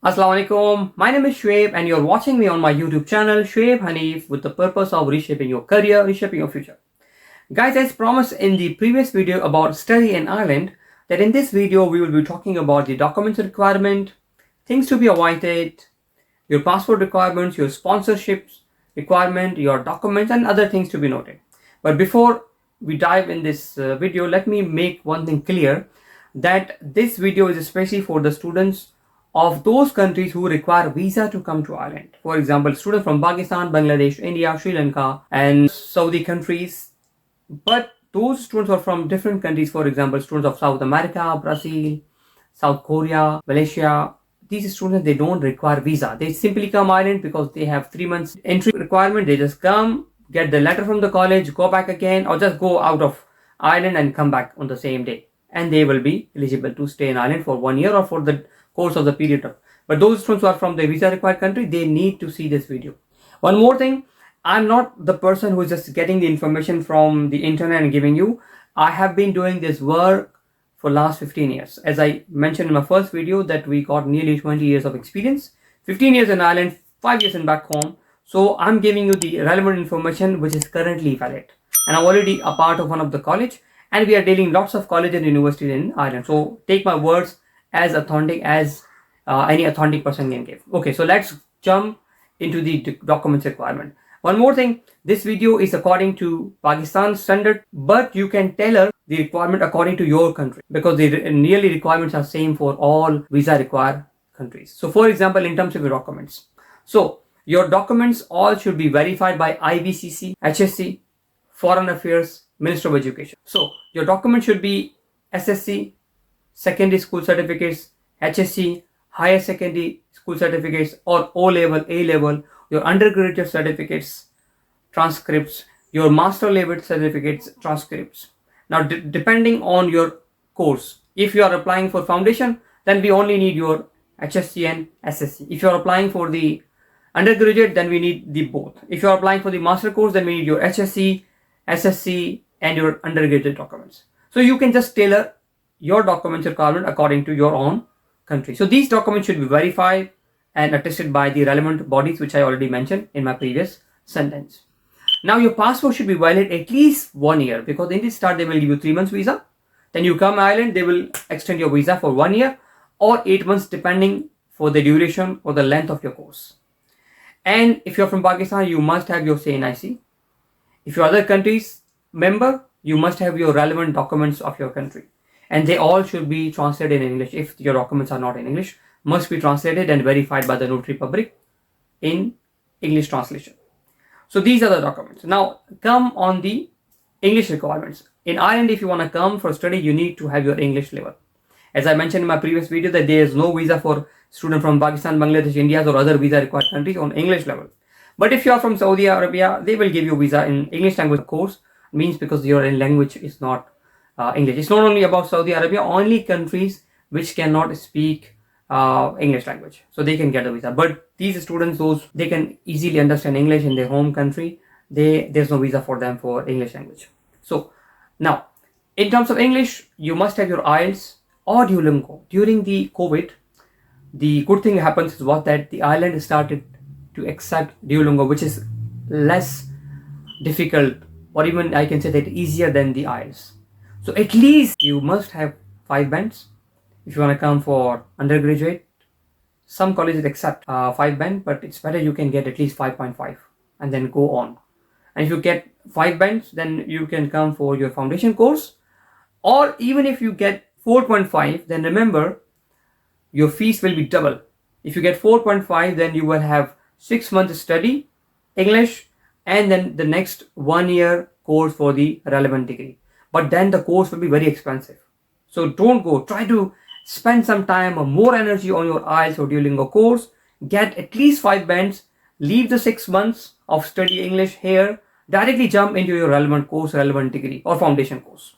Assalamu alaikum. My name is Shoaib and you're watching me on my YouTube channel Shoaib Hanif with the purpose of reshaping your career, reshaping your future. Guys, as promised in the previous video about study in Ireland, that in this video we will be talking about the documents requirement, things to be avoided, your passport requirements, your sponsorships requirement, your documents and other things to be noted. But before we dive in this video, let me make one thing clear that this video is especially for the students of those countries who require visa to come to Ireland. For example, students from Pakistan, Bangladesh, India, Sri Lanka and Saudi countries. But those students are from different countries, for example, students of South America, Brazil, South Korea, Malaysia. These students, they don't require visa. They simply come Ireland because they have 3 months entry requirement. They just come, get the letter from the college, go back again, or just go out of Ireland and come back on the same day. And they will be eligible to stay in Ireland for 1 year or for the course of the period. But those students who are from the visa required country, they need to see this video. One more thing, I'm not the person who is just getting the information from the internet and giving you. I have been doing this work for last 15 years. As I mentioned in my first video that we got nearly 20 years of experience, 15 years in Ireland, 5 years in back home. So I'm giving you the relevant information which is currently valid. And I'm already a part of one of the college and we are dealing lots of colleges and universities in Ireland. So take my words as authentic as any authentic person can give. Okay, so let's jump into the documents requirement. One more thing, this video is according to Pakistan standard, but you can tailor the requirement according to your country because the nearly requirements are same for all visa required countries. So for example, in terms of your documents, so your documents all should be verified by IBCC, HSC, Foreign Affairs, Minister of Education. So your document should be SSC, secondary school certificates, HSC, higher secondary school certificates or O level, A level, your undergraduate certificates, transcripts, your master level certificates, transcripts. Now depending on your course, if you are applying for foundation, then we only need your HSC and SSC. If you are applying for the undergraduate, then we need the both. If you are applying for the master course, then we need your HSC, SSC and your undergraduate documents. So you can just tailor your documents requirement according to your own country. So these documents should be verified and attested by the relevant bodies, which I already mentioned in my previous sentence. Now your passport should be valid at least 1 year because in this start they will give you 3 months visa. Then you come Ireland, they will extend your visa for 1 year or 8 months depending for the duration or the length of your course. And if you're from Pakistan, you must have your CNIC. If you're other countries member, you must have your relevant documents of your country. And they all should be translated in English. If your documents are not in English, must be translated and verified by the notary public in English translation. So these are the documents. Now come on the English requirements. In Ireland, if you want to come for study, you need to have your English level. As I mentioned in my previous video that there is no visa for students from Pakistan, Bangladesh, India or other visa required countries on English level. But if you are from Saudi Arabia, they will give you visa in English language course. Means because your language is not English. It's not only about Saudi Arabia, only countries which cannot speak English language. So they can get a visa. But these students, those they can easily understand English in their home country, there's no visa for them for English language. So now, in terms of English, you must have your IELTS or Duolingo. During the COVID, the good thing happens is what that the Ireland started to accept Duolingo, which is less difficult or even I can say that easier than the IELTS. So at least you must have 5 bands if you want to come for undergraduate. Some colleges accept 5 band, but it's better you can get at least 5.5 and then go on. And if you get 5 bands, then you can come for your foundation course. Or even if you get 4.5, then remember your fees will be double. If you get 4.5, then you will have 6 months study English and then the next 1 year course for the relevant degree. But then the course will be very expensive. So don't go. Try to spend some time or more energy on your IELTS or Duolingo course. Get at least 5 bands. Leave the 6 months of study English here. Directly jump into your relevant course, relevant degree or foundation course.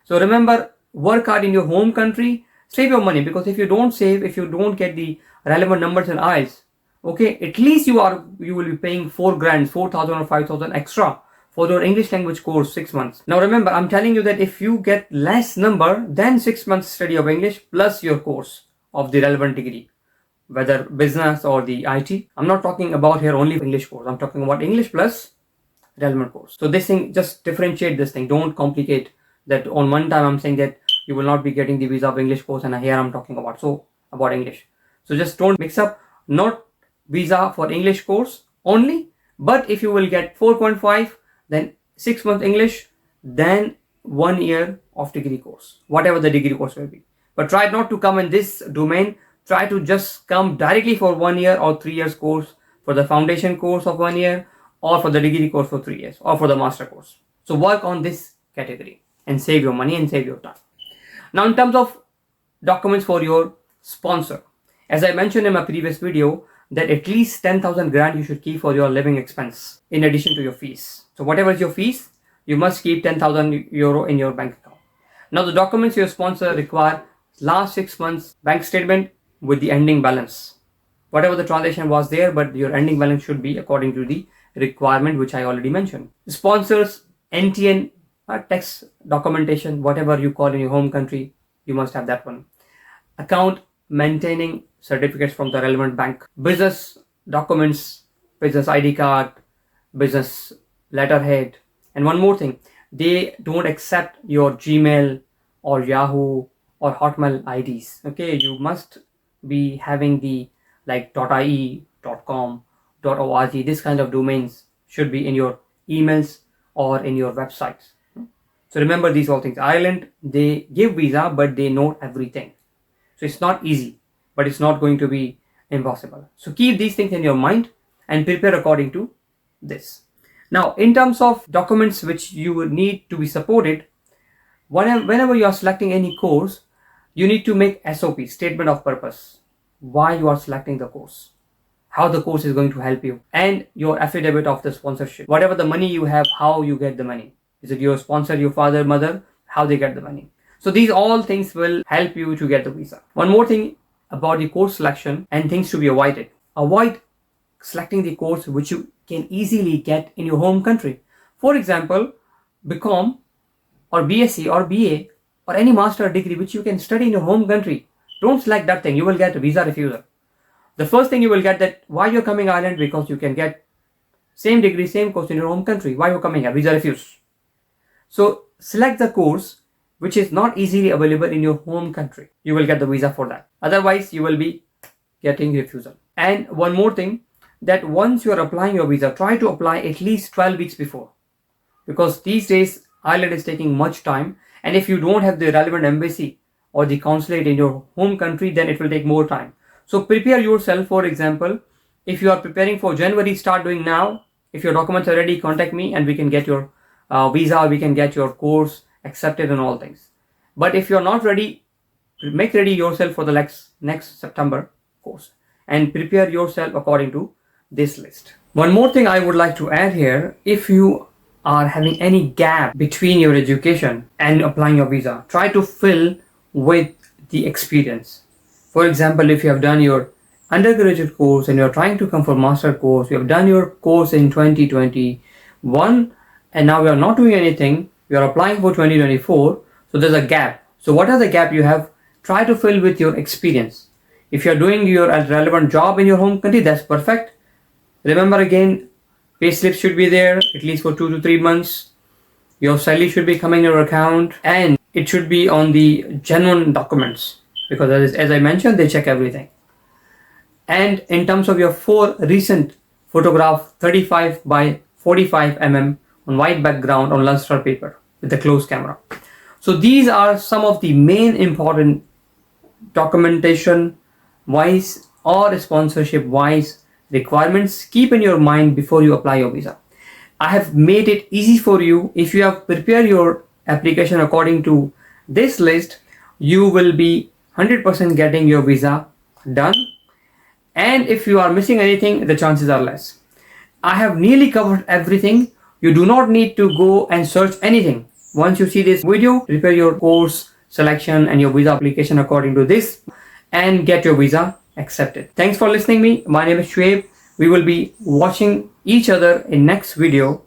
So remember, work hard in your home country. Save your money because if you don't save, if you don't get the relevant numbers in IELTS, okay, at least you will be paying 4 grand, 4,000 or 5,000 extra for your English language course 6 months. Now remember, I'm telling you that if you get less number than 6 months study of English plus your course of the relevant degree, whether business or the IT. I'm not talking about here only English course. I'm talking about English plus relevant course. So this thing, just differentiate this thing. Don't complicate that. On one time I'm saying that you will not be getting the visa of English course, and here I'm talking about English. So just don't mix up. Not visa for English course only, but if you will get 4.5, then 6 months English, then 1 year of degree course, whatever the degree course will be. But try not to come in this domain. Try to just come directly for 1 year or 3 years course, for the foundation course of 1 year, or for the degree course for 3 years, or for the master course. So work on this category and save your money and save your time. Now, in terms of documents for your sponsor, as I mentioned in my previous video, that at least 10,000 grand you should keep for your living expense in addition to your fees. So whatever is your fees, you must keep 10,000 euro in your bank account. Now, the documents your sponsor require: last 6 months bank statement with the ending balance, whatever the transaction was there, but your ending balance should be according to the requirement which I already mentioned. Sponsors NTN tax documentation, whatever you call in your home country, you must have that one. Account maintaining certificates from the relevant bank. Business documents, business ID card, business letterhead. And one more thing, they don't accept your Gmail or Yahoo or Hotmail IDs. Okay, you must be having the like .ie, .com, .org, this kind of domains should be in your emails or in your websites. So remember these all things. Ireland, they give visa, but they know everything. So it's not easy, but it's not going to be impossible. So keep these things in your mind and prepare according to this. Now, in terms of documents which you will need to be supported, whenever you are selecting any course, you need to make SOP, statement of purpose, why you are selecting the course, how the course is going to help you, and your affidavit of the sponsorship. Whatever the money you have, how you get the money. Is it your sponsor, your father, mother, how they get the money? So these all things will help you to get the visa. One more thing about the course selection and things to be avoided. Avoid selecting the course which you can easily get in your home country. For example, BCom or BSc or BA or any master degree which you can study in your home country. Don't select that thing. You will get a visa refusal. The first thing you will get, that why you're coming Ireland, because you can get same degree, same course in your home country. Why you're coming here? Visa refuse. So select the course which is not easily available in your home country. You will get the visa for that. Otherwise, you will be getting refusal. And one more thing, that once you are applying your visa, try to apply at least 12 weeks before. Because these days, Ireland is taking much time. And if you don't have the relevant embassy or the consulate in your home country, then it will take more time. So prepare yourself. For example, if you are preparing for January, start doing now. If your documents are ready, contact me and we can get your visa, we can get your course accepted and all things. But if you're not ready, make ready yourself for the next September course and prepare yourself according to this list. One more thing I would like to add here, if you are having any gap between your education and applying your visa, try to fill with the experience. For example, if you have done your undergraduate course and you're trying to come for master course, you have done your course in 2021 and now you are not doing anything, you are applying for 2024, so there's a gap. So what are the gap you have? Try to fill with your experience. If you're doing your relevant job in your home country, that's perfect. Remember again, pay slip should be there at least for 2 to 3 months. Your salary should be coming in your account and it should be on the genuine documents, because as I mentioned, they check everything. And in terms of your 4 recent photograph, 35 by 45 mm on white background on luster paper with the close camera. So these are some of the main important documentation wise or sponsorship wise requirements. Keep in your mind before you apply your visa. I have made it easy for you. If you have prepared your application according to this list, you will be 100% getting your visa done. And if you are missing anything, the chances are less. I have nearly covered everything. You do not need to go and search anything. Once you see this video, prepare your course selection and your visa application according to this and get your visa accepted. Thanks for listening me. My name is Shoaib. We will be watching each other in next video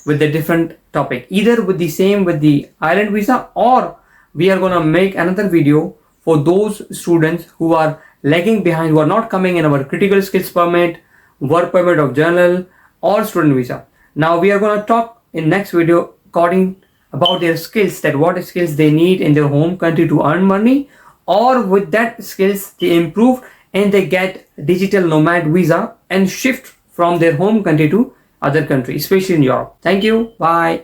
with a different topic, either with the Ireland visa, or we are going to make another video for those students who are lagging behind, who are not coming in our critical skills permit, work permit of journal, or student visa. Now we are going to talk in next video according about their skills, that what skills they need in their home country to earn money, or with that skills they improve and they get digital nomad visa and shift from their home country to other countries, especially in Europe. Thank you. Bye.